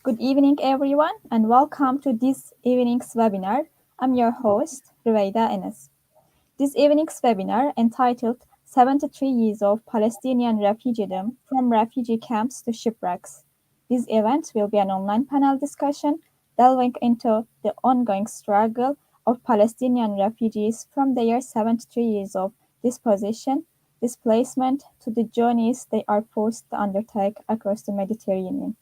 Good evening, everyone, and welcome to this evening's webinar. I'm your host, Ruwaida Enes. This evening's webinar, entitled 73 Years of Palestinian Refugeedom from Refugee Camps to Shipwrecks. This event will be an online panel discussion delving into the ongoing struggle of Palestinian refugees from their 73 years of displacement to the journeys they are forced to undertake across the Mediterranean.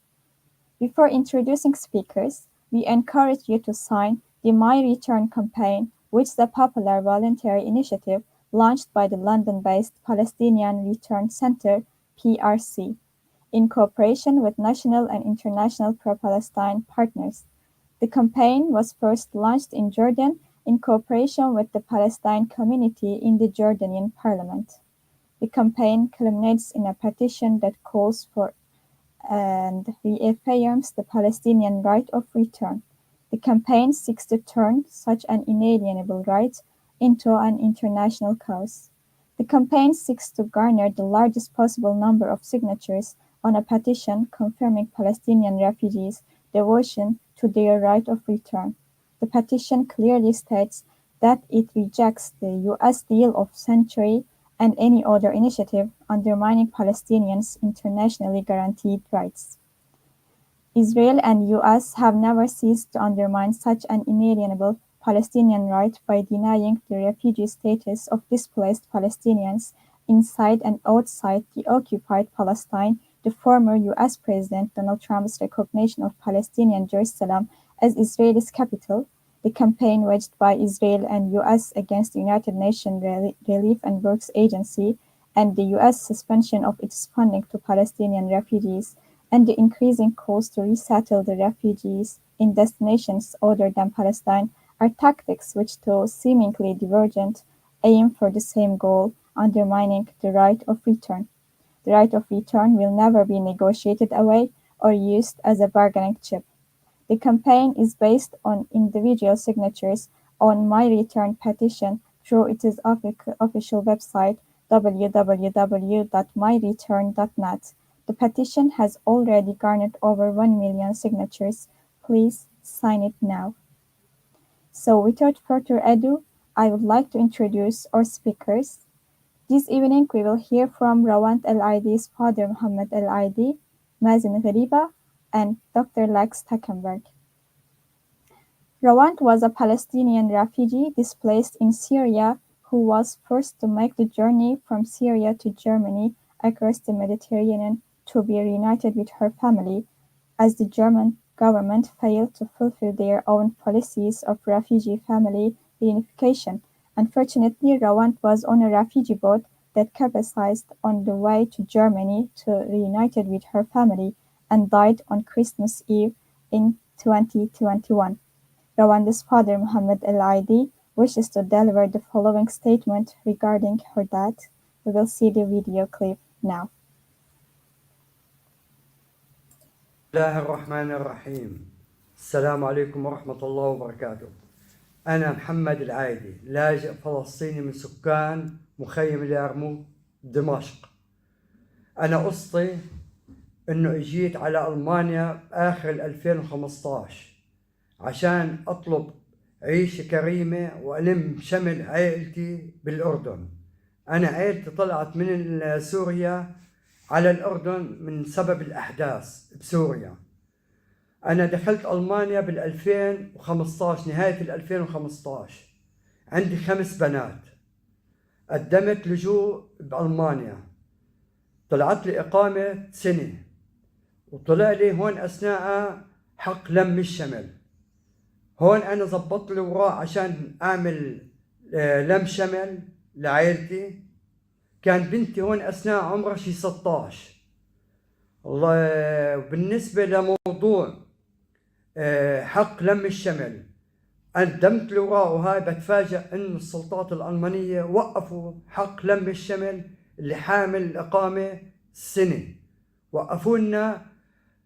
Before introducing speakers, we encourage you to sign the My Return campaign, which is a popular voluntary initiative launched by the London-based Palestinian Return Centre (PRC) in cooperation with national and international pro-Palestine partners. The campaign was first launched in Jordan in cooperation with the Palestine community in the Jordanian parliament. The campaign culminates in a petition that calls for and reaffirms the Palestinian right of return. The campaign seeks to turn such an inalienable right into an international cause. The campaign seeks to garner the largest possible number of signatures on a petition confirming Palestinian refugees' devotion to their right of return. The petition clearly states that it rejects the U.S. deal of century and any other initiative undermining Palestinians' internationally guaranteed rights. Israel and U.S. have never ceased to undermine such an inalienable Palestinian right by denying the refugee status of displaced Palestinians inside and outside the occupied Palestine. The former U.S. President Donald Trump's recognition of Palestinian Jerusalem as Israel's capital, the campaign waged by Israel and U.S. against the United Nations Relief and Works Agency, and the U.S. suspension of its funding to Palestinian refugees, and the increasing calls to resettle the refugees in destinations other than Palestine are tactics which, though seemingly divergent, aim for the same goal, undermining the right of return. The right of return will never be negotiated away or used as a bargaining chip. The campaign is based on individual signatures on My Return petition through its official website www.myreturn.net. The petition has already garnered over 1 million signatures. Please sign it now. So without further ado, I would like to introduce our speakers. This evening we will hear from Rawand El-Aidi's father Mohammed El-Aidi, Mazen Ghariba, and Dr. Lex Stackenberg. Rawand was a Palestinian refugee displaced in Syria who was forced to make the journey from Syria to Germany across the Mediterranean to be reunited with her family, as the German government failed to fulfill their own policies of refugee family reunification. Unfortunately, Rawand was on a refugee boat that capsized on the way to Germany to reunited with her family and died on Christmas Eve in 2021. Rawand's father, Mohammed El-Aidi, wishes to deliver the following statement regarding her death. We will see the video clip now. الله الرحمن الرحيم. السلام عليكم ورحمة الله وبركاته. أنا محمد العايدي، لاجئ فلسطيني من سكان مخيم اليرموك دمشق. أنا قصتي إنه إجيت على ألمانيا بآخر 2015 عشان أطلب عيشة كريمة وألم شمل عائلتي بالأردن. أنا عائلتي طلعت من سوريا على الأردن من سبب الأحداث بسوريا. أنا دخلت ألمانيا بال2015 نهاية 2015. عندي 5 بنات. قدمت لجوء بألمانيا. طلعت لي إقامة سنة. وطلع لي هون أثناء حق لم الشمل. هون أنا ضبطت لي وراء عشان أعمل لم شمل لعائلتي. كان بنتي هون أثناء عمرها شي 16. الله. بالنسبة لموضوع حق لم الشمل، قدمت لي وراء وهاي بتفاجأ إن السلطات الألمانية وقفوا حق لم الشمل اللي حامل الإقامة سنة. وقفوا لنا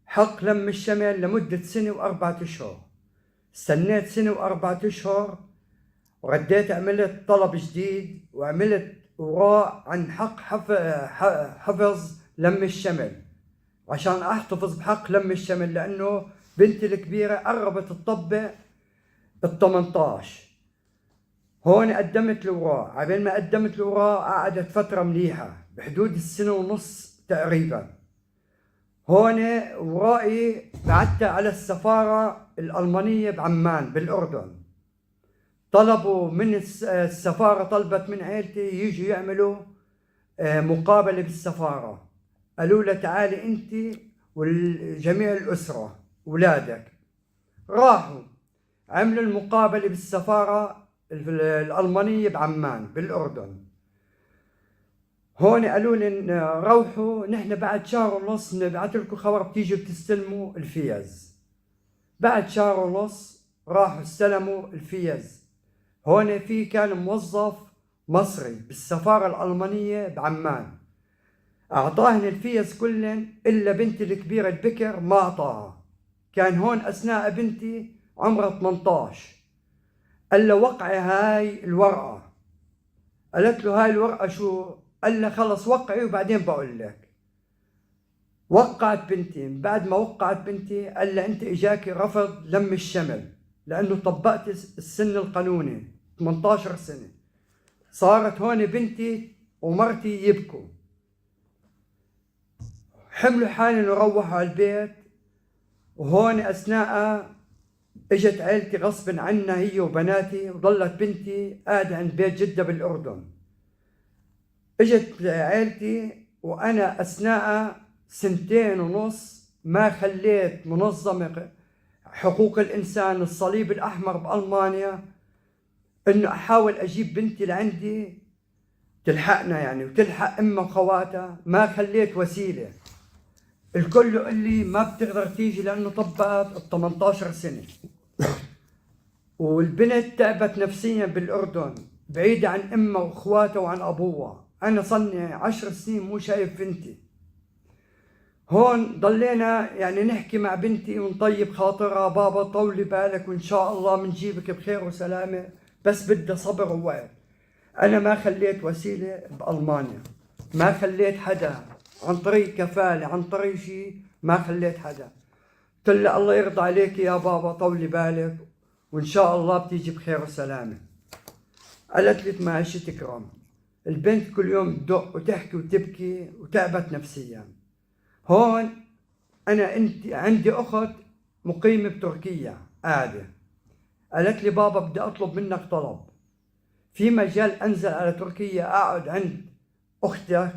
حق لم الشمل لمدة 1 و4 أشهر. استنيت 1 و4 أشهر ورديت عملت طلب جديد وعملت وراء عن حق حفظ لم الشمل عشان أحتفظ بحق لم الشمل، لأنه بنتي الكبيرة قربت تطبق ال18. هون قدمت الأوراق. عبين ما قدمت الأوراق قعدت فترة مليحة بحدود السنة ونص تقريبا. هون أوراقي بعتها على السفارة الألمانية بعمان بالأردن. طلبوا من السفارة، طلبت من عيلتي يجوا يعملوا مقابلة بالسفارة. قالوا لها تعالي أنت وجميع الأسرة أولادك. راحوا عملوا المقابلة بالسفارة الألمانية بعمان بالأردن. هون قالوا لي روحوا، نحن بعد شهر ونص نبعث لكم خبر بتيجوا بتستلموا الفيز. بعد شهر ونص راحوا استلموا الفيز. هون في كان موظف مصري بالسفارة الألمانية بعمان، أعطاهن الفيز كلن إلا بنتي الكبيرة البكر ما أعطاها. كان هون أثناء بنتي عمرها 18. قال له وقعي هاي الورقة. قالت له هاي الورقة شو؟ قال له خلص وقعي وبعدين بقول لك. وقعت بنتي. بعد ما وقعت بنتي قال له أنت إجاك رفض لم الشمل لأنه طبقت السن القانوني 18 سنة. صارت هون بنتي ومرتي يبكوا، حملوا حالهم وروحوا على البيت. وهون أثناء اجت عيلتي غصب عنا هي وبناتي، وظلت بنتي قاعدة عند بيت جدة بالأردن. اجت عيلتي وأنا أثناء 2.5 ما خليت منظمة حقوق الإنسان الصليب الأحمر بألمانيا إنه أحاول أجيب بنتي لعندي تلحقنا يعني وتلحق أمها وخواتها. ما خليت وسيلة. الكل يقول لي ما بتقدر تيجي لأنه طبقت 18 سنة. والبنت تعبت نفسيا بالأردن بعيدة عن أمها وأخواتها وعن أبوها. أنا صلني 10 سنين مو شايف بنتي. هون ضلينا يعني نحكي مع بنتي ونطيب خاطرها، بابا طولي بالك وإن شاء الله منجيبك بخير وسلامة، بس بدها صبر ووقت. أنا ما خليت وسيلة بألمانيا، ما خليت حدا عن طريق كفالة عن طريق شيء، ما خليت حدا. قلت له الله يرضى عليك يا بابا طولي بالك وإن شاء الله بتيجي بخير وسلامة. قالت لي ماشي تكرم. البنت كل يوم تدق وتحكي وتبكي وتعبت نفسيا. هون أنا عندي أخت مقيمة بتركيا قاعدة. قالت لي بابا بدي أطلب منك طلب، في مجال أنزل على تركيا أقعد عند أختك؟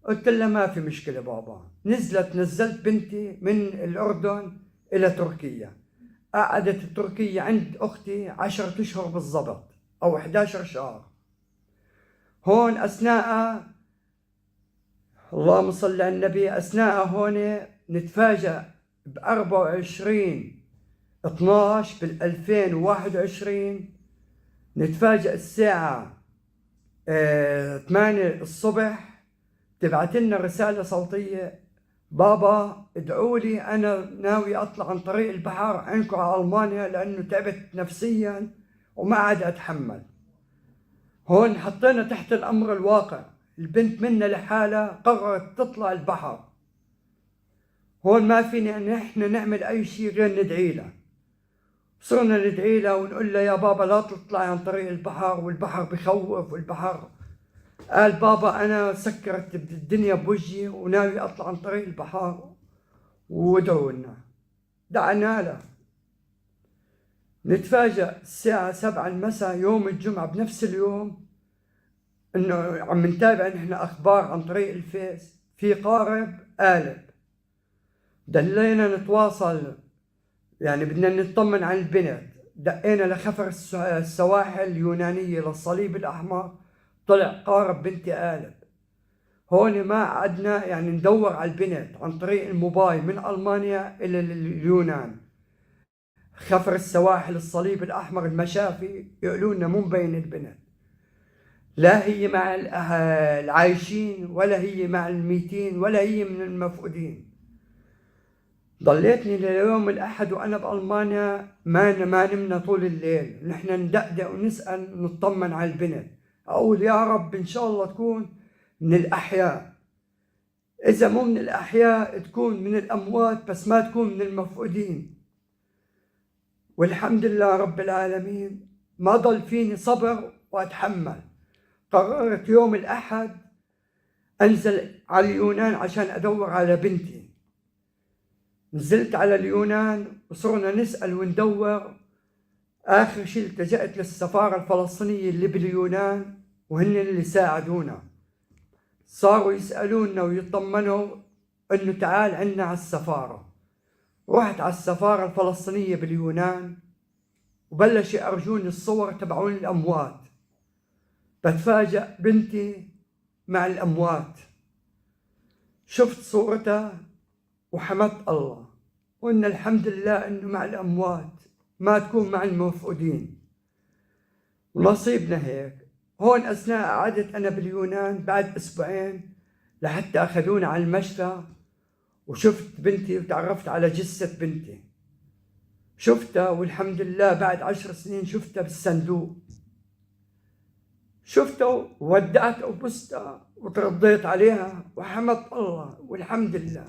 قلت لها ما في مشكلة بابا. نزلت بنتي من الأردن إلى تركيا. قعدت تركيا عند أختي 10 أشهر بالضبط أو 11 شهر. هون أثناء اللهم صل على النبي، أثناء هون نتفاجأ ب24/12 بال2021 نتفاجأ الساعة 8 الصبح تبعت لنا رسالة صوتية: بابا ادعوا لي أنا ناوي أطلع عن طريق البحر عندكم على ألمانيا لأنه تعبت نفسيا وما عاد أتحمل. هون حطينا تحت الأمر الواقع. البنت منا لحالها قررت تطلع البحر. هون ما فينا نحن نعمل أي شيء غير ندعي لها. صرنا ندعي لها ونقول لها يا بابا لا تطلعي عن طريق البحر والبحر بخوف والبحر. قال بابا أنا سكرت الدنيا بوجهي وناوي أطلع عن طريق البحر وادعوا لنا. دعنا له. نتفاجأ الساعة 7 المساء يوم الجمعة بنفس اليوم إنه عم نتابع نحن أخبار عن طريق الفيس في قارب قالب. دلينا نتواصل يعني بدنا نطمن عن البنت. دقينا لخفر السواحل اليونانية للصليب الأحمر، طلع قارب بنتي قالب. هون ما قعدنا يعني ندور على البنت عن طريق الموبايل من ألمانيا إلى اليونان. خفر السواحل الصليب الأحمر المشافي يقولوا لنا مو مبين البنت، لا هي مع العايشين ولا هي مع الميتين ولا هي من المفقودين. ضليتني ليوم الأحد وأنا بألمانيا ما نمنا طول الليل. نحن ندقدق ونسأل نطمن على البنت. أقول يا رب إن شاء الله تكون من الأحياء، إذا مو من الأحياء تكون من الأموات بس ما تكون من المفقودين. والحمد لله رب العالمين ما ضل فيني صبر وأتحمل. قررت يوم الأحد أنزل على اليونان عشان أدور على بنتي. نزلت على اليونان وصرنا نسأل وندور. آخر شيء التجأت للسفارة الفلسطينية اللي باليونان، وهن اللي ساعدونا. صاروا يسألونا ويطمنوا إنه تعال عنا على السفارة. رحت على السفارة الفلسطينية باليونان وبلش يأرجوني الصور تبعون الأموات. بتفاجأ بنتي مع الأموات. شفت صورتها وحمدت الله وإن الحمد لله إنه مع الأموات ما تكون مع المفقودين. ونصيبنا هيك. هون أثناء قعدت أنا باليونان بعد أسبوعين لحتى أخذونا على المشفى وشفت بنتي وتعرفت على جثة بنتي. شفتها والحمد لله بعد 10 سنين شفتها بالصندوق. شفتها وودعتها وبستها وترضيت عليها وحمدت الله والحمد لله.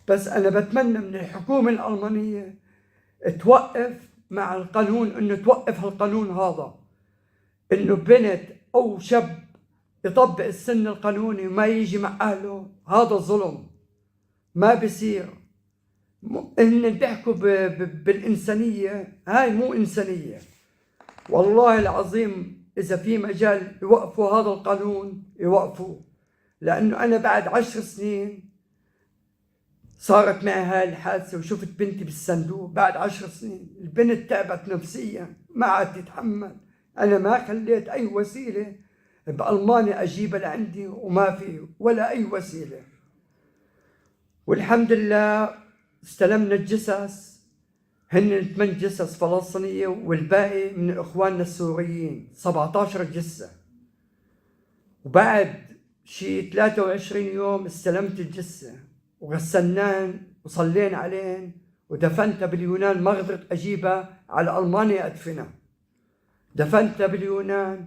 بس أنا بتمنى من الحكومة الألمانية توقف مع القانون، إنه توقف هالقانون هذا، إنه بنت أو شاب يطبق السن القانوني وما يجي مع أهله. هذا ظلم ما بيصير. إن بيحكوا بالإنسانية، هاي مو إنسانية. والله العظيم إذا في مجال يوقفوا هذا القانون يوقفوا. لأنه أنا بعد 10 سنين صارت معي هاي الحادثة وشفت بنتي بالصندوق. بعد 10 سنين البنت تعبت نفسيا ما عاد تتحمل. أنا ما خليت أي وسيلة بألمانيا أجيبها لعندي، وما في ولا أي وسيلة. والحمد لله استلمنا الجثث. هن 8 جثث فلسطينية والباقي من إخواننا السوريين، 17 جثة. وبعد شي 23 يوم استلمت الجثة وغسلناهن وصلينا عليهن ودفنتها باليونان. ما قدرت أجيبها على ألمانيا أدفنها. دفنتها باليونان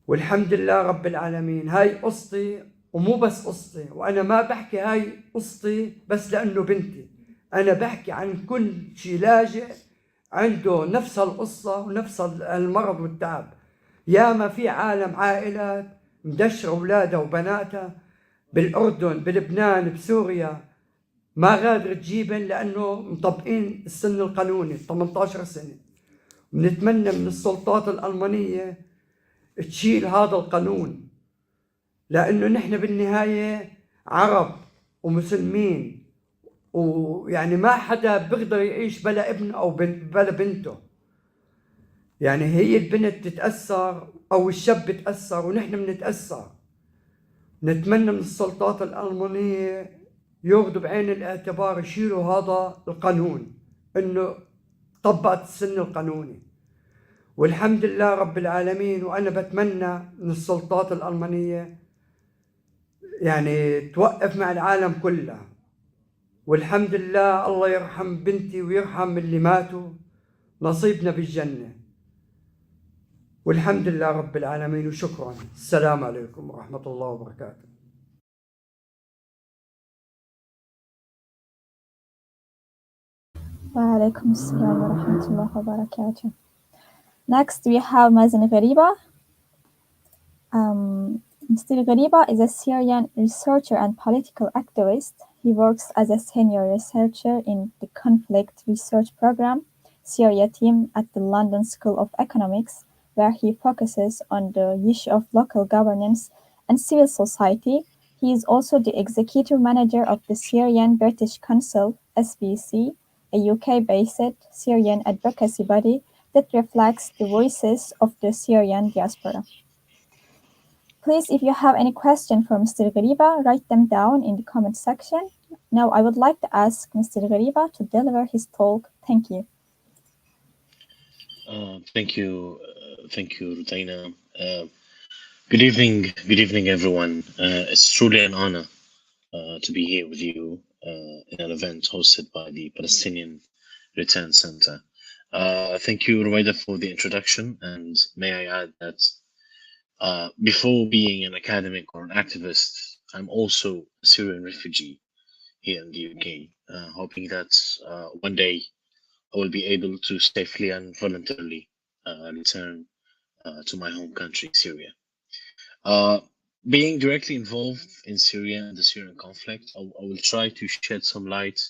والحمد لله رب العالمين. هاي قصتي، ومو بس قصتي، وأنا ما بحكي هاي قصتي بس لأنه بنتي. أنا بحكي عن كل شي لاجئ عنده نفس القصة ونفس المرض والتعب. ياما في عالم عائلات مدشرة أولادها وبناتها بالأردن بلبنان بسوريا ما قادرة تجيبن لأنه مطبقين السن القانوني 18 سنة. بنتمنى من السلطات الألمانية تشيل هذا القانون، لأنه نحن بالنهاية عرب ومسلمين، ويعني ما حدا بيقدر يعيش بلا ابنه أو بلا بنته. يعني هي البنت تتأثر أو الشاب بتأثر ونحن بنتأثر. نتمنى من السلطات الألمانية ياخذوا بعين الاعتبار يشيلوا هذا القانون، إنه طبقت السن القانوني. والحمد لله رب العالمين. وأنا بتمنى من السلطات الألمانية يعني توقف مع العالم كله. والحمد لله الله يرحم بنتي ويرحم اللي ماتوا، نصيبنا بالجنة. والحمد لله رب العالمين وشكرا. السلام عليكم ورحمة الله وبركاته. وعليكم السلام ورحمة الله وبركاته. Next we have Mazen Ghariba. Mr. Ghariba is a Syrian researcher and political activist. He works as a senior researcher in the Conflict Research Program, Syria team at the London School of Economics, where he focuses on the issue of local governance and civil society. He is also the executive manager of the Syrian British Council, SBC, a UK-based Syrian advocacy body that reflects the voices of the Syrian diaspora. Please, if you have any question for Mr. Ghariba, write them down in the comment section. Now I would like to ask Mr. Ghariba to deliver his talk. Thank you. Thank you, Rutaina. Good evening, everyone. It's truly an honor to be here with you in an event hosted by the Palestinian Return Center. Thank you, Ruwaida, for the introduction, and may I add that before being an academic or an activist, I'm also a Syrian refugee here in the UK, hoping that one day I will be able to safely and voluntarily return to my home country, Syria. Being directly involved in Syria and the Syrian conflict, I will try to shed some light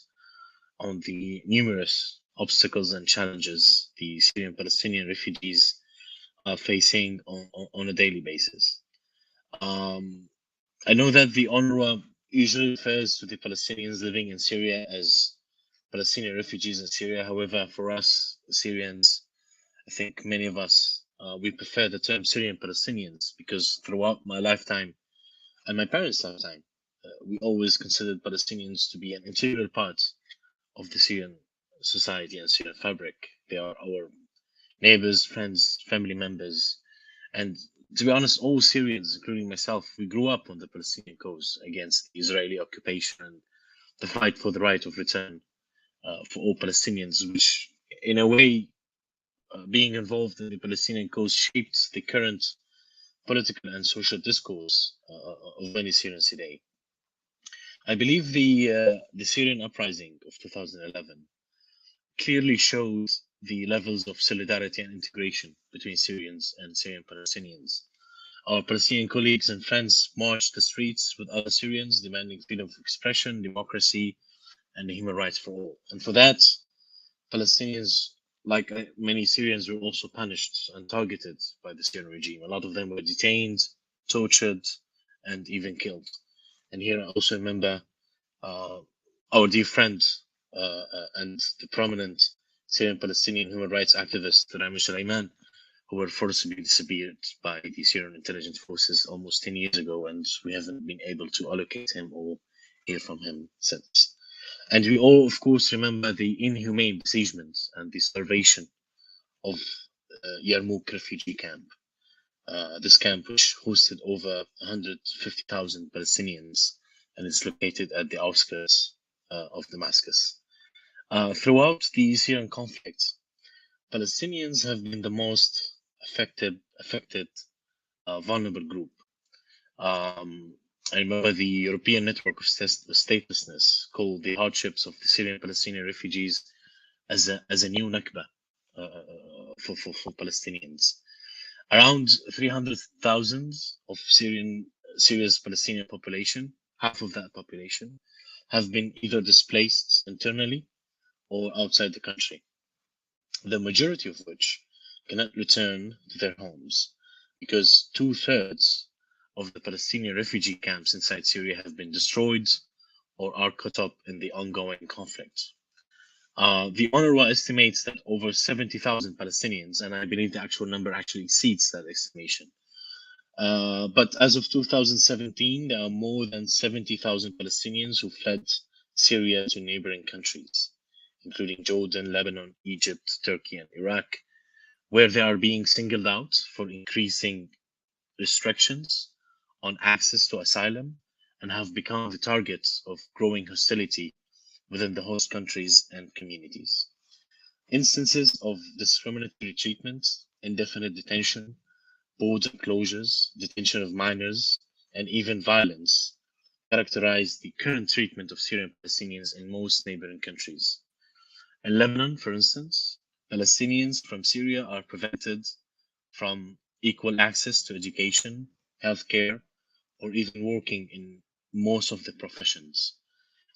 on the numerous obstacles and challenges the Syrian Palestinian refugees are facing on a daily basis. I know that the UNRWA usually refers to the Palestinians living in Syria as Palestinian refugees in Syria. However, for us Syrians, I think many of us, we prefer the term Syrian Palestinians because throughout my lifetime and my parents' lifetime, we always considered Palestinians to be an integral part of the Syrian society and Syrian fabric. They are our neighbors, friends, family members. And to be honest, all Syrians, including myself, we grew up on the Palestinian cause against the Israeli occupation and the fight for the right of return for all Palestinians, which in a way, being involved in the Palestinian cause shaped the current political and social discourse of many Syrians today. I believe the Syrian uprising of 2011 clearly shows the levels of solidarity and integration between Syrians and Syrian Palestinians. Our Palestinian colleagues and friends marched the streets with other Syrians demanding freedom of expression, democracy, and human rights for all. And for that, Palestinians, like many Syrians, were also punished and targeted by the Syrian regime. A lot of them were detained, tortured, and even killed. And here I also remember our dear friend and the prominent Syrian Palestinian human rights activist Rami Sulaiman, who were forcibly disappeared by the Syrian intelligence forces almost 10 years ago, and we haven't been able to allocate him or hear from him since. And we all, of course, remember the inhumane besiegement and the starvation of Yarmouk refugee camp. This camp, which hosted over 150,000 Palestinians and is located at the outskirts of Damascus. Throughout the Syrian conflict, Palestinians have been the most affected vulnerable group. I remember the European Network of Statelessness called the hardships of the Syrian Palestinian refugees as a new Nakba for Palestinians. Around 300,000 of Syria's Palestinian population, half of that population, have been either displaced internally or outside the country, the majority of which cannot return to their homes because 2/3 of the Palestinian refugee camps inside Syria have been destroyed or are caught up in the ongoing conflict. The UNRWA estimates that over 70,000 Palestinians, and I believe the actual number actually exceeds that estimation. But as of 2017, there are more than 70,000 Palestinians who fled Syria to neighboring countries, including Jordan, Lebanon, Egypt, Turkey, and Iraq, where they are being singled out for increasing restrictions on access to asylum and have become the targets of growing hostility within the host countries and communities. Instances of discriminatory treatment, indefinite detention, border closures, detention of minors, and even violence characterize the current treatment of Syrian Palestinians in most neighboring countries. In Lebanon, for instance, Palestinians from Syria are prevented from equal access to education, healthcare, or even working in most of the professions.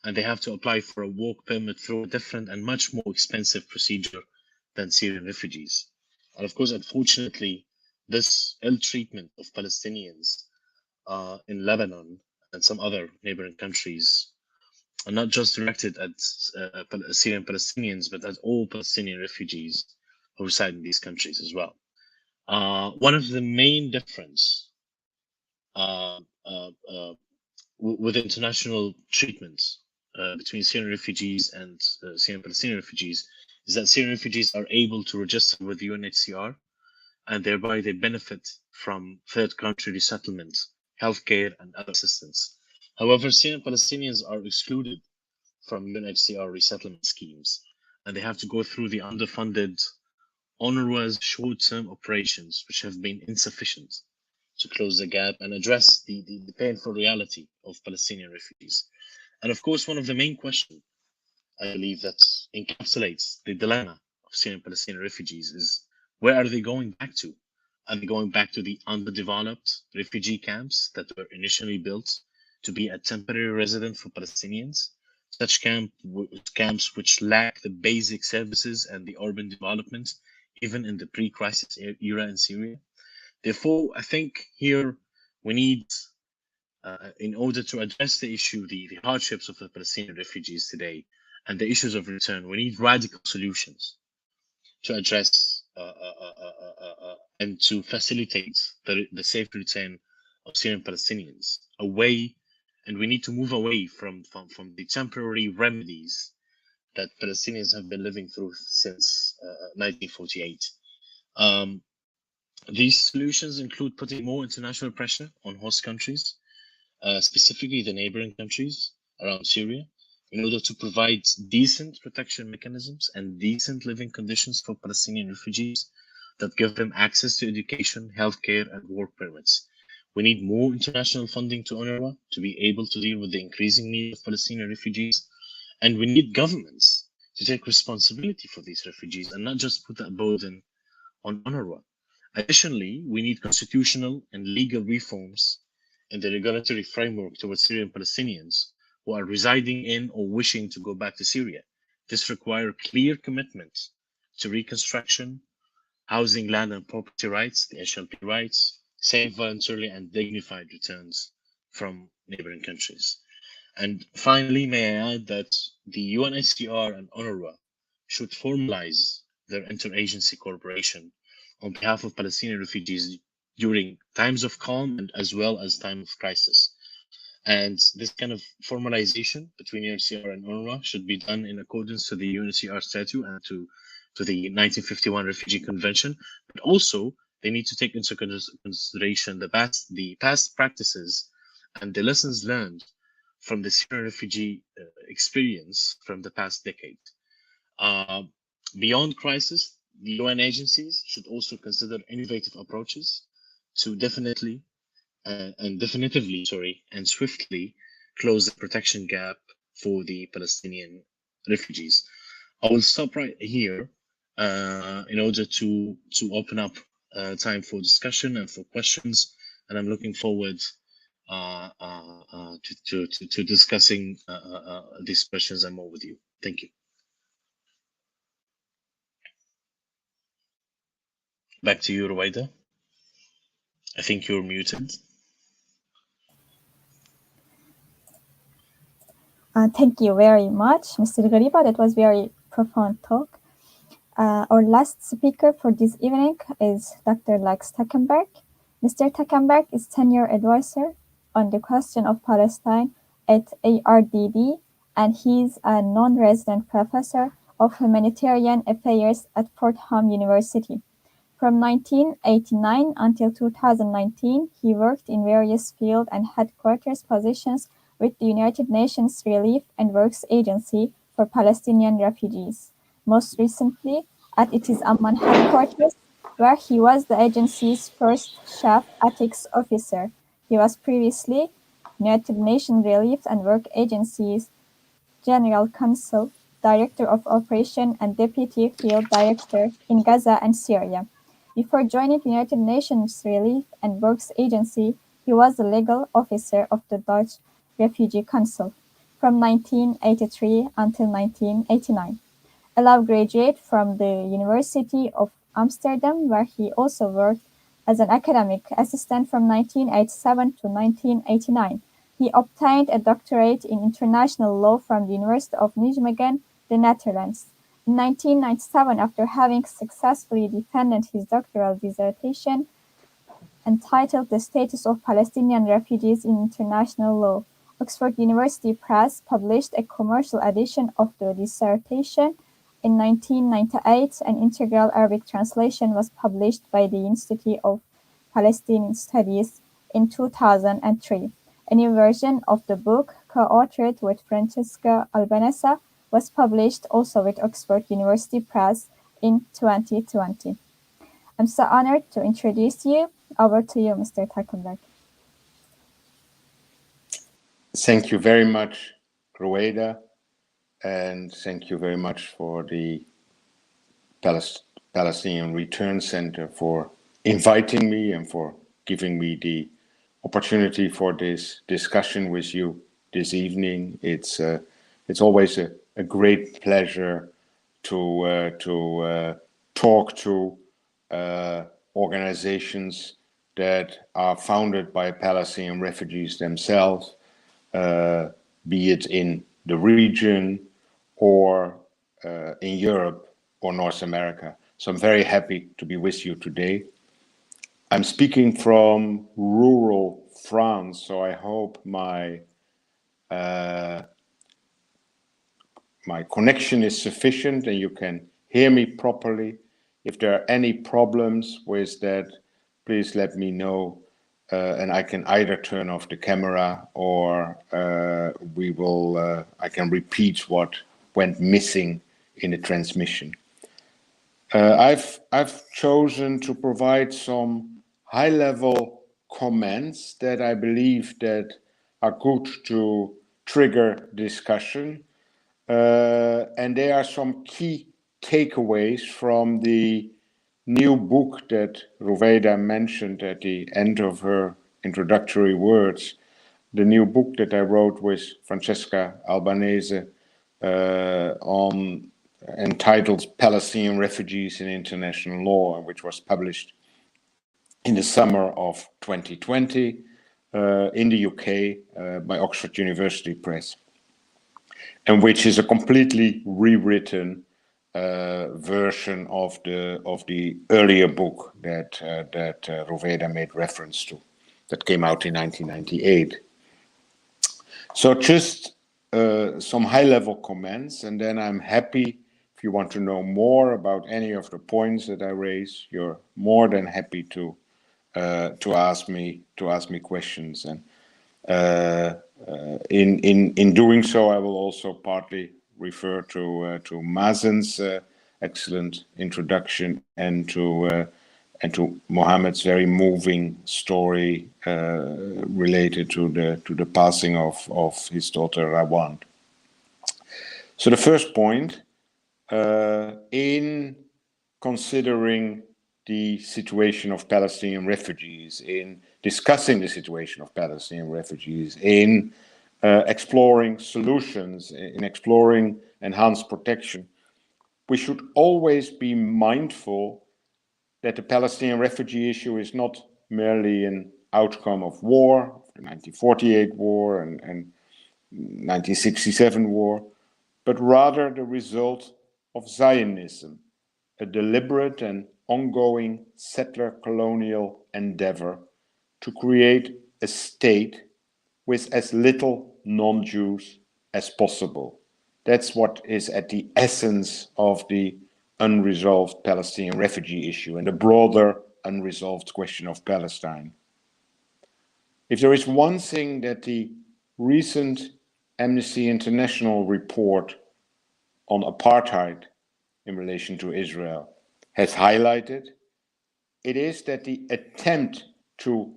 And they have to apply for a work permit through a different and much more expensive procedure than Syrian refugees. And of course, unfortunately, this ill treatment of Palestinians in Lebanon and some other neighboring countries are not just directed at Syrian Palestinians, but at all Palestinian refugees who reside in these countries as well. One of the main difference with international treatment between Syrian refugees and Syrian Palestinian refugees is that Syrian refugees are able to register with the UNHCR, and thereby they benefit from third country resettlement, healthcare, and other assistance. However, Syrian Palestinians are excluded from UNHCR resettlement schemes, and they have to go through the underfunded UNRWA's short-term operations, which have been insufficient to close the gap and address the painful reality of Palestinian refugees. And of course, one of the main questions I believe that encapsulates the dilemma of Syrian Palestinian refugees is, where are they going back to? Are they going back to the underdeveloped refugee camps that were initially built to be a temporary residence for Palestinians? Such camps which lack the basic services and the urban development, even in the pre-crisis era in Syria. Therefore, I think here we need, in order to address the issue, the hardships of the Palestinian refugees today, and the issues of return, we need radical solutions to address and to facilitate the safe return of Syrian Palestinians away, and we need to move away from the temporary remedies that Palestinians have been living through since 1948. These solutions include putting more international pressure on host countries, specifically the neighboring countries around Syria, in order to provide decent protection mechanisms and decent living conditions for Palestinian refugees that give them access to education, healthcare, and work permits. We need more international funding to UNRWA to be able to deal with the increasing need of Palestinian refugees. And we need governments to take responsibility for these refugees and not just put that burden on UNRWA. Additionally, we need constitutional and legal reforms in the regulatory framework towards Syrian Palestinians who are residing in or wishing to go back to Syria. This requires clear commitment to reconstruction, housing, land and property rights, the HLP rights, safe, voluntarily and dignified returns from neighboring countries. And finally, may I add that the UNHCR and UNRWA should formalize their interagency cooperation on behalf of Palestinian refugees during times of calm and as well as time of crisis. And this kind of formalization between UNHCR and UNRWA should be done in accordance to the UNHCR statute and to the 1951 Refugee Convention, but also they need to take into consideration the past practices and the lessons learned from the Syrian refugee experience from the past decade. Beyond crisis, the UN agencies should also consider innovative approaches to definitively and swiftly close the protection gap for the Palestinian refugees. I will stop right here in order to open up time for discussion and for questions, and I'm looking forward to discussing these questions and more with you. Thank you. Back to you, Ruwaida. I think you're muted. Thank you very much, Mr. Ghariba. That was very profound talk. Our last speaker for this evening is Dr. Lex Tackenberg. Mr. Tackenberg is Senior Advisor on the question of Palestine at ARDD, and he's a non-resident professor of humanitarian affairs at Fordham University. From 1989 until 2019, he worked in various field and headquarters positions with the United Nations Relief and Works Agency for Palestinian Refugees, most recently at its Amman headquarters, where he was the agency's first chief ethics officer. He was previously United Nations Relief and Work Agency's General Counsel, Director of Operation and Deputy Field Director in Gaza and Syria. Before joining the United Nations Relief and Works Agency, he was the legal officer of the Dutch Refugee Council from 1983 until 1989. A law graduate from the University of Amsterdam, where he also worked as an academic assistant from 1987 to 1989. He obtained a doctorate in international law from the University of Nijmegen, the Netherlands. In 1997, after having successfully defended his doctoral dissertation entitled The Status of Palestinian Refugees in International Law, Oxford University Press published a commercial edition of the dissertation. In 1998, an integral Arabic translation was published by the Institute of Palestinian Studies in 2003. A new version of the book, co-authored with Francesca Albanese, was published also with Oxford University Press in 2020. I'm so honored to introduce you. Over to you, Mr. Tackenberg. Thank you very much, Ruwaida. and thank you very much for the Palestinian Return Center for inviting me and for giving me the opportunity for this discussion with you this evening. It's always a great pleasure to talk to organizations that are founded by Palestinian refugees themselves, be it in the region or in Europe or North America. So I'm very happy to be with you today. I'm speaking from rural France, so I hope my connection is sufficient and you can hear me properly. If there are any problems with that, please let me know, and I can either turn off the camera or I can repeat what went missing in the transmission. I've chosen to provide some high-level comments that I believe that are good to trigger discussion, and there are some key takeaways from the new book that Roveda mentioned at the end of her introductory words. The new book that I wrote with Francesca Albanese on entitled Palestinian Refugees in International Law, which was published in the summer of 2020 in the UK by Oxford University Press, and which is a completely rewritten version of the earlier book that Roveda made reference to, that came out in 1998. So just some high-level comments, and then I'm happy, if you want to know more about any of the points that I raise, you're more than happy to ask me questions. And in doing so, I will also partly refer to Mazen's excellent introduction and to Mohammed's very moving story related to the passing of his daughter Rawand. So the first point, in considering the situation of Palestinian refugees, in discussing the situation of Palestinian refugees, in exploring solutions, in exploring enhanced protection, we should always be mindful that the Palestinian refugee issue is not merely an outcome of war, the 1948 war and 1967 war, but rather the result of Zionism, a deliberate and ongoing settler colonial endeavor to create a state with as little non-Jews as possible. That's what is at the essence of the unresolved Palestinian refugee issue and the broader unresolved question of Palestine. If there is one thing that the recent Amnesty International report on apartheid in relation to Israel has highlighted, it is that the attempt to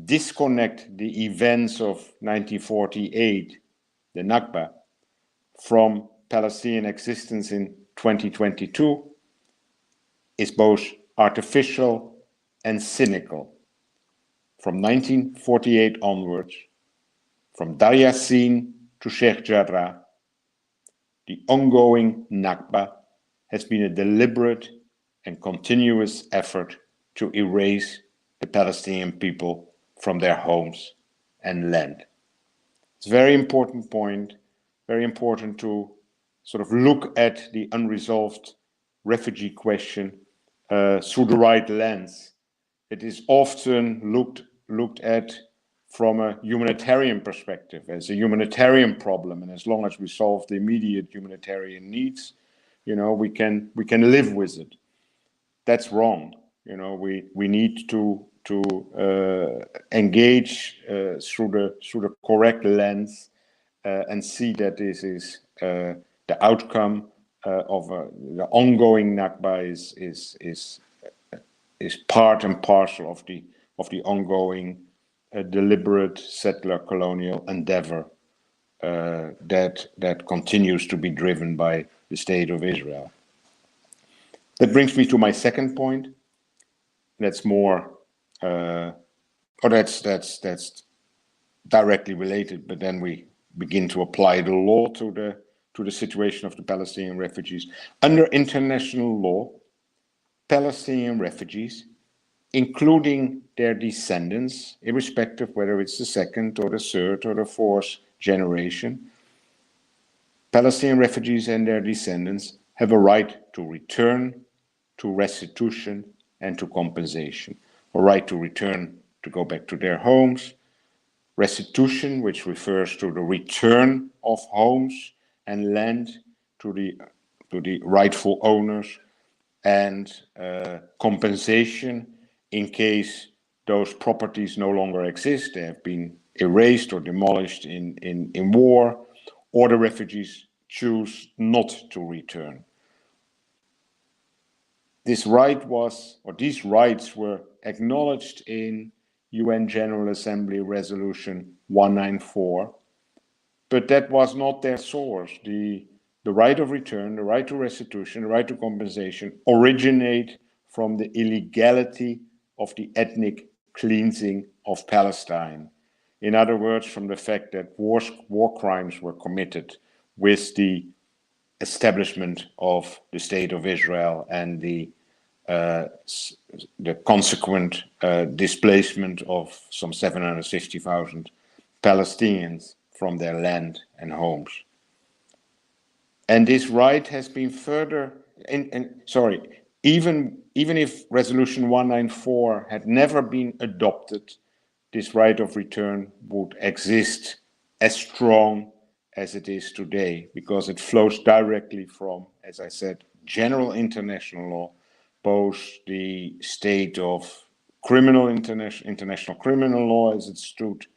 disconnect the events of 1948, the Nakba, from Palestinian existence in 2022 is both artificial and cynical. From 1948 onwards, from Dar Yassin to Sheikh Jarrah, the ongoing Nakba has been a deliberate and continuous effort to erase the Palestinian people from their homes and land. It's a very important point, very important to sort of look at the unresolved refugee question through the right lens. It is often looked at from a humanitarian perspective, as a humanitarian problem, and as long as we solve the immediate humanitarian needs, we can live with it. That's wrong. We need to engage through the correct lens and see that this is the outcome of the ongoing Nakba is part and parcel of the ongoing deliberate settler colonial endeavor that continues to be driven by the State of Israel. That brings me to my second point. That's more, that's directly related, but then we begin to apply the law to the situation of the Palestinian refugees. Under international law, Palestinian refugees, including their descendants, irrespective whether it's the second or the third or the fourth generation, Palestinian refugees and their descendants have a right to return, to restitution, and to compensation. A right to return, to go back to their homes, restitution, which refers to the return of homes and land to the rightful owners, and compensation in case those properties no longer exist, they have been erased or demolished in war, or the refugees choose not to return. These rights were acknowledged in UN General Assembly Resolution 194, but that was not their source. The right of return, the right to restitution, the right to compensation originate from the illegality of the ethnic cleansing of Palestine. In other words, from the fact that war crimes were committed with the establishment of the State of Israel and the consequent displacement of some 750,000 Palestinians from their land and homes. And this right has been further, even if Resolution 194 had never been adopted, this right of return would exist as strong as it is today, because it flows directly from, as I said, general international law, both the state of international criminal law as it stood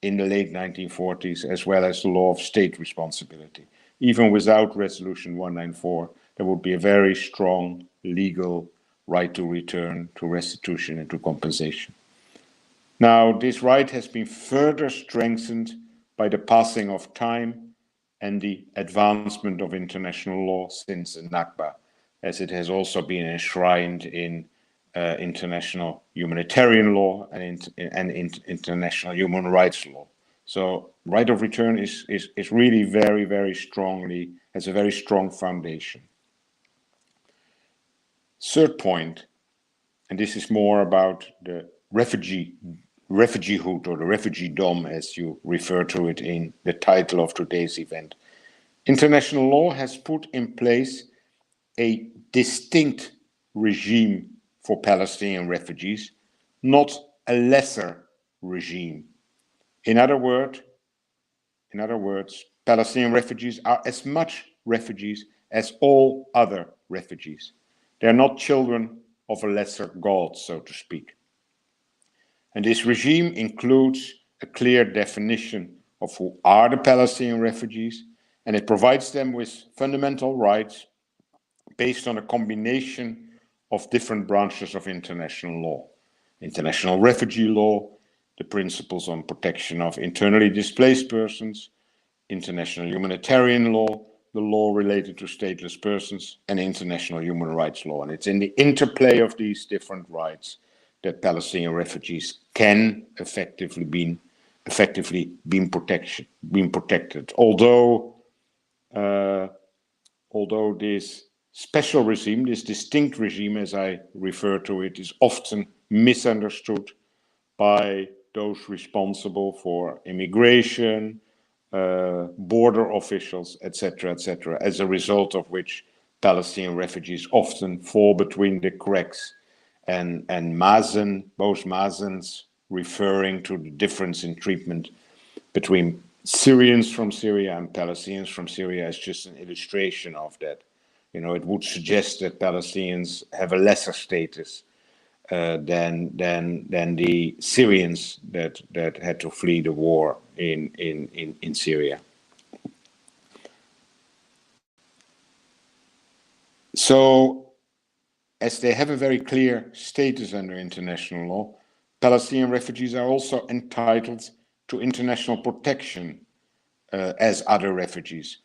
in the late 1940s, as well as the law of state responsibility. Even without Resolution 194, there would be a very strong legal right to return, to restitution, and to compensation. Now, this right has been further strengthened by the passing of time and the advancement of international law since the Nakba, as it has also been enshrined in international humanitarian law and international human rights law. So right of return is really very, very strongly, has a very strong foundation. Third point, and this is more about the refugeehood or the refugeedom, as you refer to it in the title of today's event. International law has put in place a distinct regime for Palestinian refugees, not a lesser regime. In other words, Palestinian refugees are as much refugees as all other refugees. They are not children of a lesser God, so to speak. And this regime includes a clear definition of who are the Palestinian refugees, and it provides them with fundamental rights based on a combination of different branches of international law. International refugee law, the principles on protection of internally displaced persons, international humanitarian law, the law related to stateless persons, and international human rights law. And it's in the interplay of these different rights that Palestinian refugees can effectively be protected. Although this special regime, this distinct regime, as I refer to it, is often misunderstood by those responsible for immigration, border officials, etc., as a result of which Palestinian refugees often fall between the cracks. And Mazen, both Mazens, referring to the difference in treatment between Syrians from Syria and Palestinians from Syria is just an illustration of that. You know, it would suggest that Palestinians have a lesser status than the Syrians that had to flee the war in Syria. So, as they have a very clear status under international law, Palestinian refugees are also entitled to international protection as other refugees.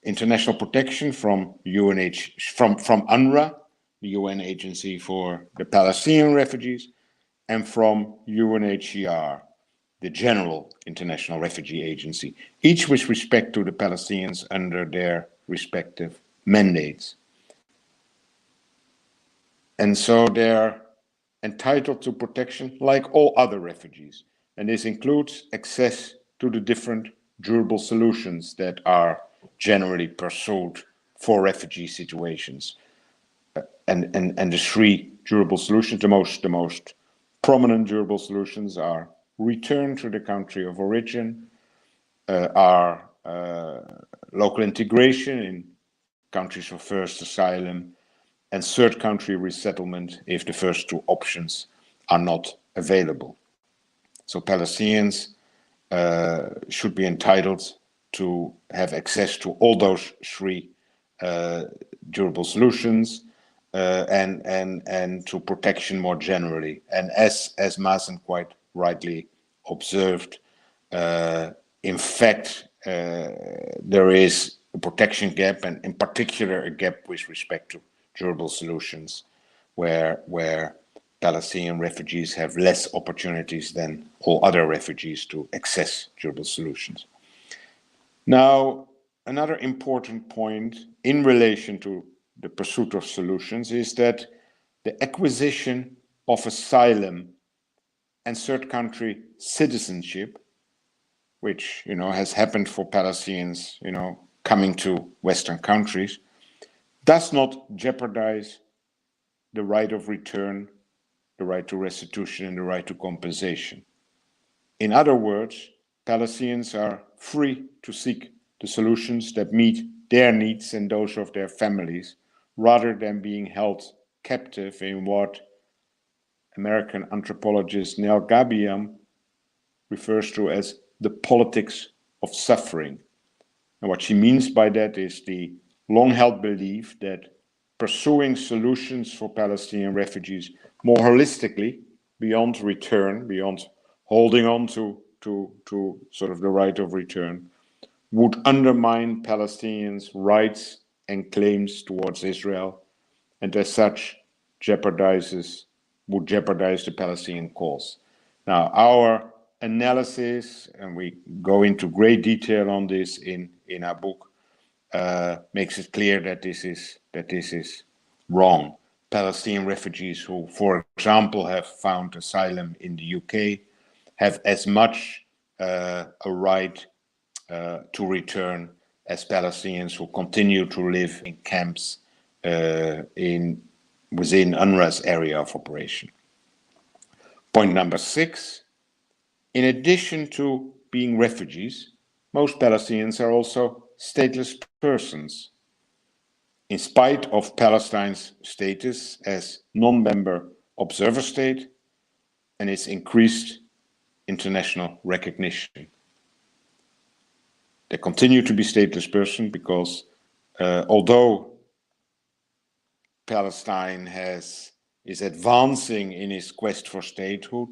International protection from from UNRWA, the UN Agency for the Palestinian Refugees, and from UNHCR, the General International Refugee Agency, each with respect to the Palestinians under their respective mandates. And so they're entitled to protection like all other refugees. And this includes access to the different durable solutions that are generally pursued for refugee situations. And the three durable solutions, the most prominent durable solutions are return to the country of origin, are local integration in countries of first asylum, and third country resettlement if the first two options are not available. So Palestinians should be entitled to have access to all those three durable solutions and to protection more generally. And as Mazen quite rightly observed, in fact, there is a protection gap, and in particular a gap with respect to durable solutions, where Palestinian refugees have less opportunities than all other refugees to access durable solutions. Now, another important point in relation to the pursuit of solutions is that the acquisition of asylum and third country citizenship, which has happened for Palestinians coming to Western countries, does not jeopardize the right of return, the right to restitution, and the right to compensation. In other words, Palestinians are free to seek the solutions that meet their needs and those of their families, rather than being held captive in what American anthropologist Nell Gabiam refers to as the politics of suffering. And what she means by that is the long-held belief that pursuing solutions for Palestinian refugees more holistically, beyond return, beyond holding on to sort of the right of return, would undermine Palestinians' rights and claims towards Israel, and as such would jeopardize the Palestinian cause. Now, our analysis, and we go into great detail on this in our book, makes it clear that this is wrong. Palestinian refugees who, for example, have found asylum in the UK have as much a right to return as Palestinians who continue to live in camps within UNRWA's area of operation. Point number 6, in addition to being refugees, most Palestinians are also stateless persons. In spite of Palestine's status as non-member observer state and its increased international recognition, they continue to be stateless persons because although Palestine is advancing in its quest for statehood,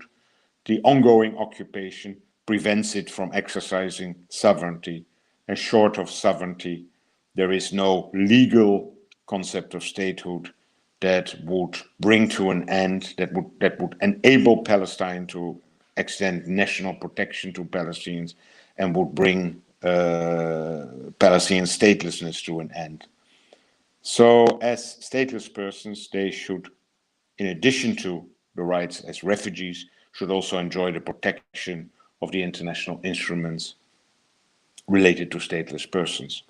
the ongoing occupation prevents it from exercising sovereignty, and short of sovereignty, there is no legal concept of statehood that would bring to an end, that would enable Palestine to extend national protection to Palestinians and would bring Palestinian statelessness to an end. So as stateless persons, they should, in addition to the rights as refugees, should also enjoy the protection of the international instruments related to stateless persons.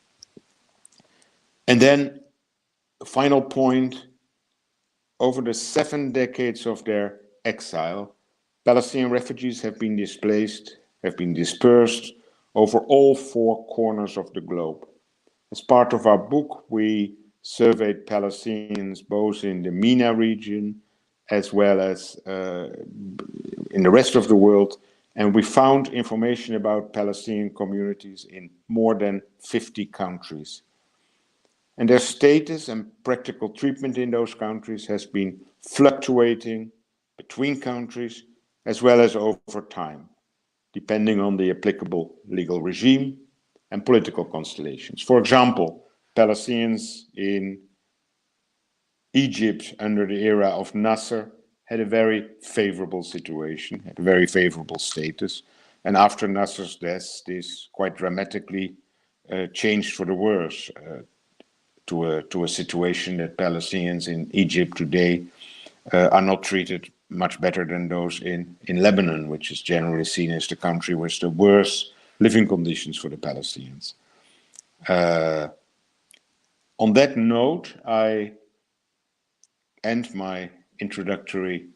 And then a final point, over the 7 decades of their exile, Palestinian refugees have been displaced, have been dispersed over all 4 corners of the globe. As part of our book, we surveyed Palestinians both in the MENA region as well as in the rest of the world, and we found information about Palestinian communities in more than 50 countries. And their status and practical treatment in those countries has been fluctuating between countries as well as over time, depending on the applicable legal regime and political constellations. For example, Palestinians in Egypt under the era of Nasser had a very favorable situation, had a very favorable status. And after Nasser's death, this quite dramatically changed for the worse to a situation that Palestinians in Egypt today are not treated much better than those in Lebanon, which is generally seen as the country with the worst living conditions for the Palestinians. On that note, I end my introductory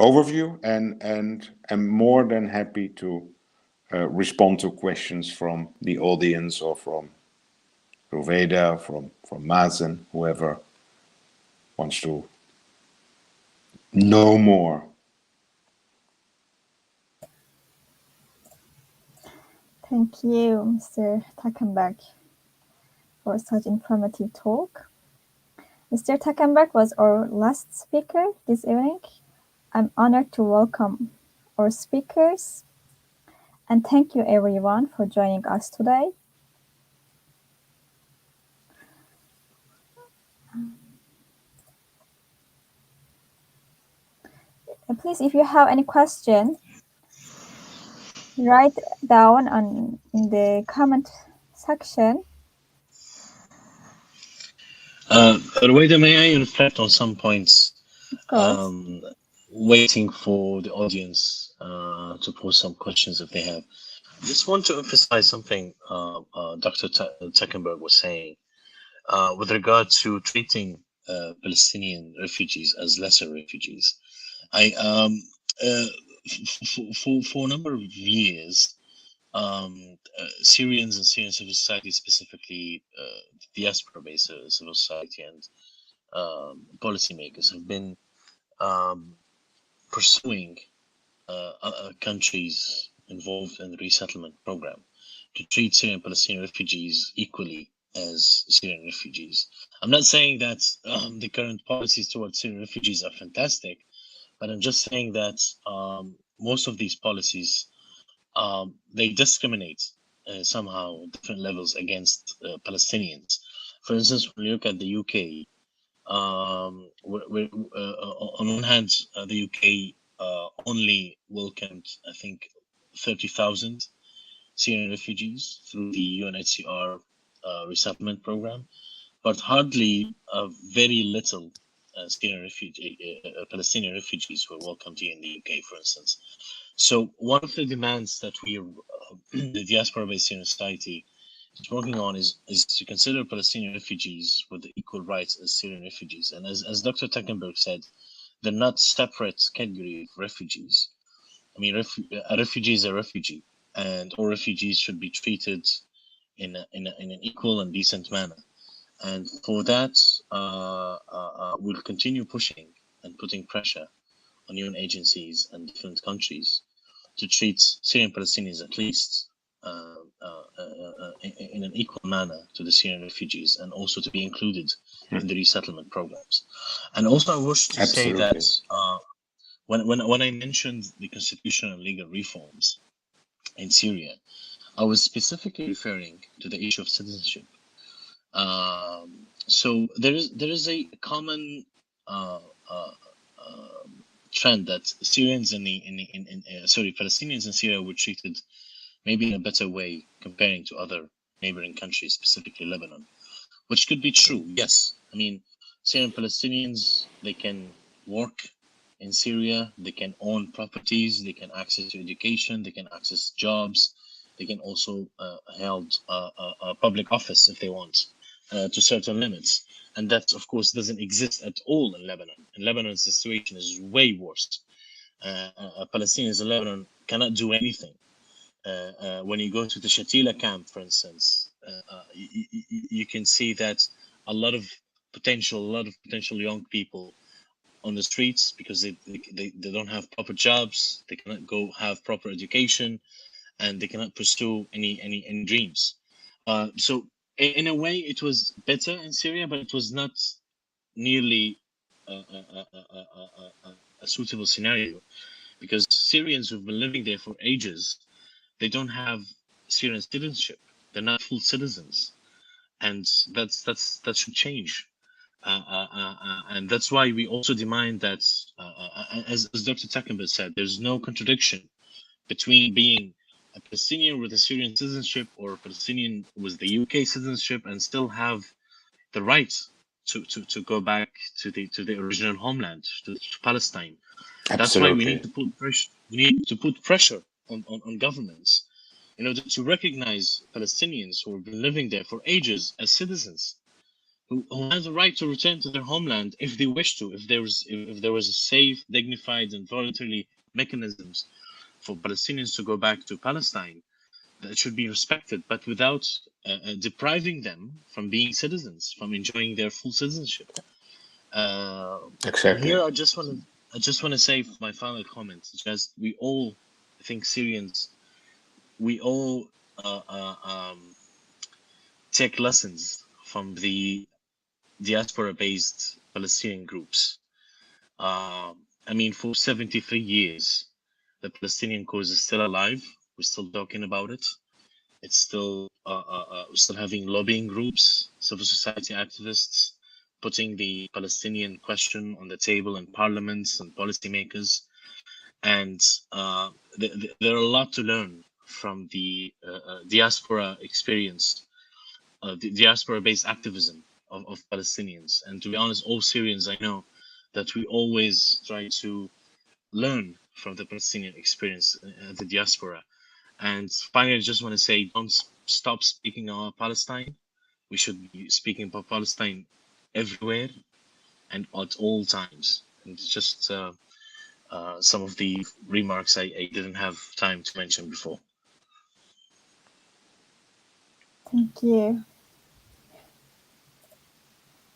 overview and am more than happy to respond to questions from the audience or from Roveda, from Mazen, whoever wants to know more. Thank you, Mr. Takenberg, for such informative talk. Mr. Takenberg was our last speaker this evening. I'm honored to welcome our speakers, and thank you everyone for joining us today. And please, if you have any question, write down in the comment section. Rueda, may I reflect on some points? Of course. Waiting for the audience to pose some questions if they have. I just want to emphasize something Dr. Teckenberg was saying with regard to treating Palestinian refugees as lesser refugees. For a number of years, Syrians and Syrian civil society, specifically diaspora-based civil society and policymakers, have been pursuing countries involved in the resettlement program to treat Syrian Palestinian refugees equally as Syrian refugees. I'm not saying that the current policies towards Syrian refugees are fantastic, but I'm just saying that most of these policies they discriminate somehow different levels against Palestinians. For instance, when you look at the UK, on one hand, the UK only welcomed, I think, 30,000 Syrian refugees through the UNHCR resettlement program, but hardly very little Syrian Palestinian refugees were welcomed here in the UK, for instance. So one of the demands that we, the diaspora-based Syrian society, is working on is to consider Palestinian refugees with the equal rights as Syrian refugees. And as Dr. Teckenberg said, they're not separate category of refugees. I mean, a refugee is a refugee, and all refugees should be treated in an equal and decent manner. And for that, we'll continue pushing and putting pressure on UN agencies and different countries to treat Syrian Palestinians at least in an equal manner to the Syrian refugees, and also to be included in the resettlement programs. And also, I wish to say that when I mentioned the constitutional and legal reforms in Syria, I was specifically referring to the issue of citizenship. So there is a common trend that Syrians Palestinians in Syria were treated maybe in a better way comparing to other neighboring countries, specifically Lebanon, which could be true. Yes, I mean, Syrian Palestinians, they can work in Syria, they can own properties, they can access to education, they can access jobs, they can also hold a public office if they want to certain limits. And that, of course, doesn't exist at all in Lebanon. In Lebanon, the situation is way worse. Palestinians in Lebanon cannot do anything. When you go to the Shatila camp, for instance, you can see that a lot of potential young people on the streets because they don't have proper jobs, they cannot go have proper education, and they cannot pursue any dreams. So in a way, it was better in Syria, but it was not nearly a suitable scenario, because Syrians who've been living there for ages, they don't have Syrian citizenship. They're not full citizens, and that should change. And that's why we also demand that, as Dr. Takenberg said, there's no contradiction between being a Palestinian with a Syrian citizenship or a Palestinian with the UK citizenship and still have the right to go back to the original homeland, to Palestine. That's why we need to put pressure. We need to put pressure on governments in order to recognize Palestinians who have been living there for ages as citizens, who have the right to return to their homeland if they wish to, if there was a safe, dignified, and voluntary mechanisms for Palestinians to go back to Palestine, that should be respected, but without depriving them from being citizens, from enjoying their full citizenship. Exactly. Here, I just want to say my final comment. Just we all, I think Syrians, we all take lessons from the diaspora-based Palestinian groups. I mean, for 73 years, the Palestinian cause is still alive. We're still talking about it. It's still we're still having lobbying groups, civil society activists, putting the Palestinian question on the table in parliaments and policymakers. And there are a lot to learn from the diaspora experience, the diaspora-based activism of Palestinians. And to be honest, all Syrians, I know that we always try to learn from the Palestinian experience and the diaspora. And finally, I just want to say, don't stop speaking about Palestine. We should be speaking about Palestine everywhere and at all times. And it's just some of the remarks I didn't have time to mention before. Thank you.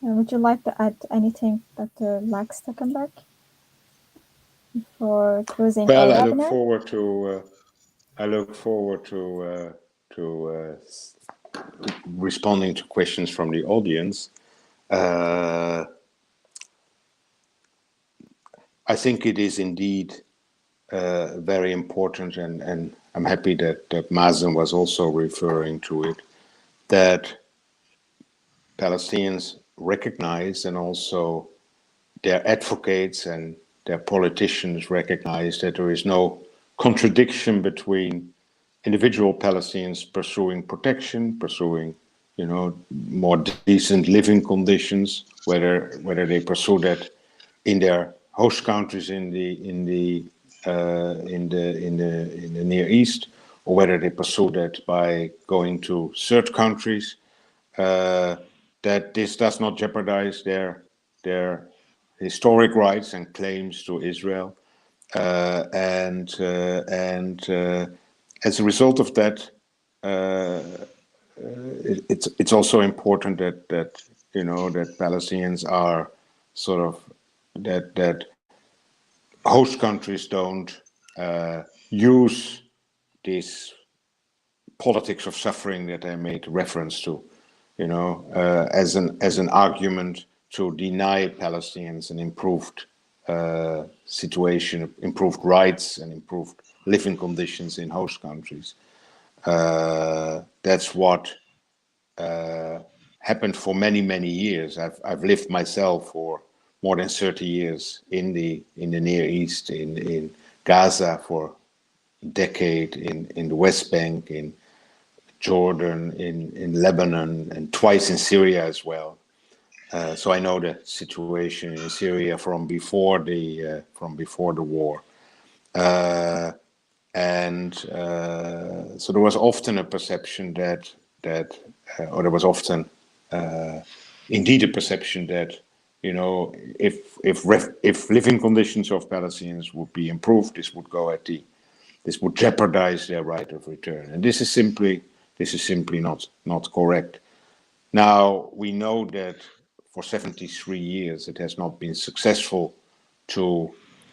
Would you like to add anything, Dr. Lax Steckenberg, before closing our Well, webinar? I look forward to responding to questions from the audience. I think it is indeed very important, and I'm happy that Mazen was also referring to it, that Palestinians recognize, and also their advocates and their politicians recognize, that there is no contradiction between individual Palestinians pursuing protection, pursuing, more decent living conditions, whether they pursue that in their host countries in the Near East, or whether they pursue that by going to third countries, that this does not jeopardize their historic rights and claims to Israel, and as a result of that, it's also important that Palestinians are sort of that host countries don't use this politics of suffering that I made reference to, as an argument to deny Palestinians an improved situation, improved rights, and improved living conditions in host countries. That's what happened for many years. I've lived myself for more than 30 years in the Near East, in Gaza for a decade, in the West Bank, in Jordan, in Lebanon, and twice in Syria as well. So I know the situation in Syria from before the war, and so there was often a perception that or there was often indeed a perception that if living conditions of Palestinians would be improved, this would jeopardize their right of return, and this is simply not correct. Now, we know that for 73 years it has not been successful to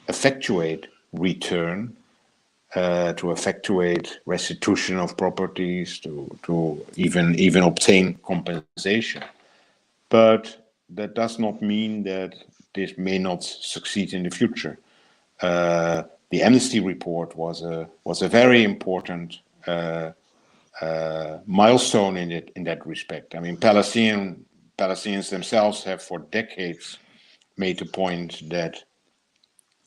effectuate return, to effectuate restitution of properties, to even obtain compensation. But that does not mean that this may not succeed in the future. The Amnesty report was a very important milestone in that respect. I mean, Palestinians themselves have for decades made the point that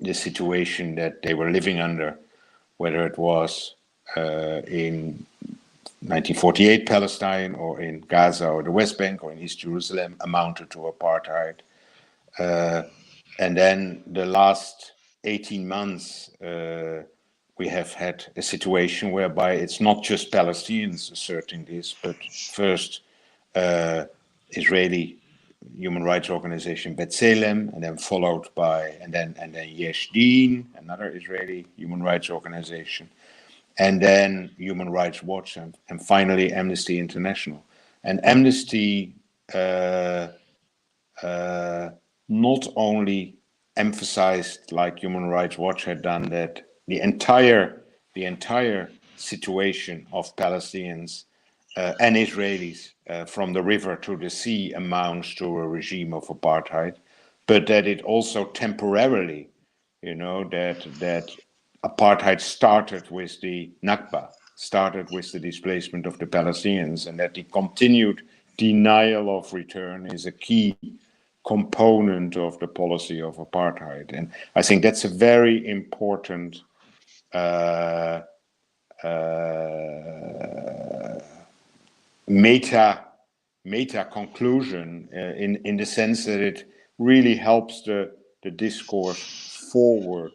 the situation that they were living under, whether it was in 1948 Palestine or in Gaza or the West Bank or in East Jerusalem, amounted to apartheid. And then the last 18 months, we have had a situation whereby it's not just Palestinians asserting this, but first Israeli human rights organization B'Tselem, and then followed by and then Yesh Din, another Israeli human rights organization, and then Human Rights Watch, and finally Amnesty International. And Amnesty not only emphasized, like Human Rights Watch had done, that the entire situation of Palestinians and Israelis from the river to the sea amounts to a regime of apartheid, but that it also temporarily, that apartheid started with the Nakba, started with the displacement of the Palestinians, and that the continued denial of return is a key component of the policy of apartheid. And I think that's a very important meta conclusion in the sense that it really helps the discourse forward.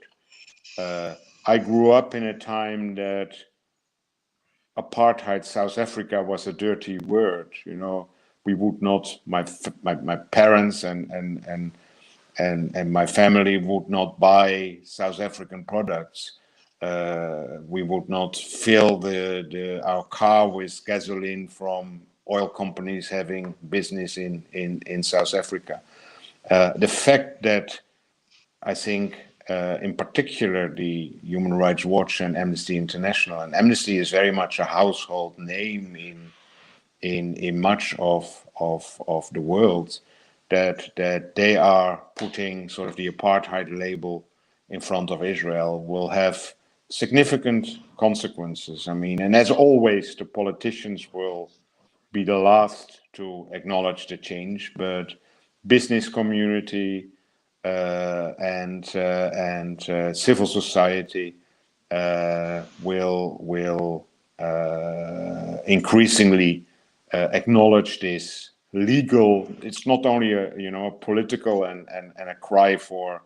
I grew up in a time that apartheid South Africa was a dirty word. We would not, my parents and my family would not buy South African products. We would not fill our car with gasoline from oil companies having business in South Africa. The fact that I think, in particular, the Human Rights Watch and Amnesty International, and Amnesty is very much a household name in much of the world, that they are putting sort of the apartheid label in front of Israel will have significant consequences. I mean, and as always, the politicians will be the last to acknowledge the change, but business community and civil society will increasingly acknowledge this legal. It's not only a political and a cry for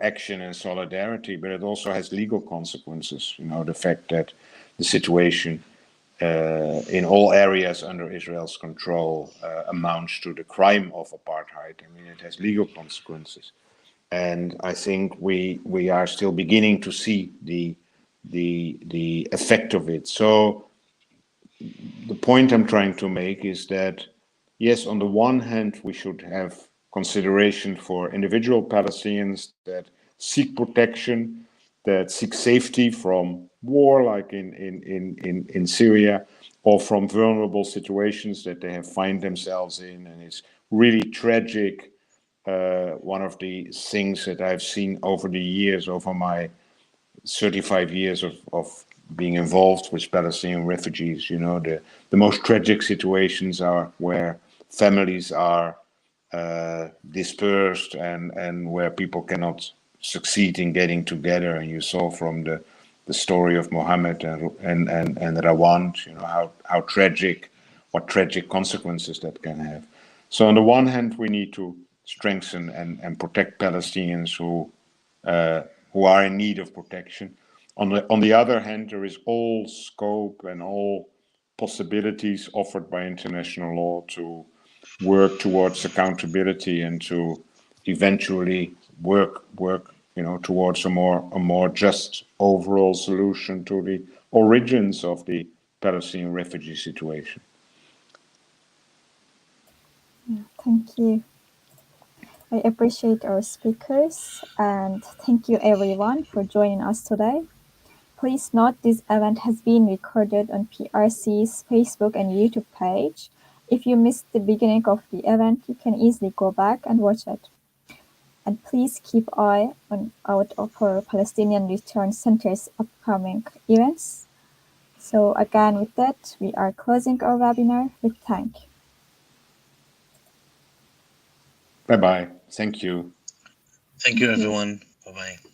action and solidarity, but it also has legal consequences. The fact that the situation in all areas under Israel's control amounts to the crime of apartheid. I mean, it has legal consequences, and I think we are still beginning to see the effect of it. So the point I'm trying to make is that, yes, on the one hand, we should have consideration for individual Palestinians that seek protection, that seek safety from war, like in Syria, or from vulnerable situations that they have find themselves in. And it's really tragic. One of the things that I've seen over the years, over my 35 years of being involved with Palestinian refugees, the most tragic situations are where families are dispersed and where people cannot succeed in getting together. And you saw from the story of Mohammed and Rawand, what tragic consequences that can have. So on the one hand, we need to strengthen and protect Palestinians who are in need of protection. On the other hand, there is all scope and all possibilities offered by international law to work towards accountability and to eventually work towards a more just overall solution to the origins of the Palestinian refugee situation. Thank you. I appreciate our speakers, and thank you everyone for joining us today. Please note this event has been recorded on PRC's Facebook and YouTube page. If you missed the beginning of the event, you can easily go back and watch it. And please keep out for Palestinian Return Center's upcoming events. So again, with that, we are closing our webinar with thank you. Bye-bye. Thank you. Thank you, everyone. Bye-bye.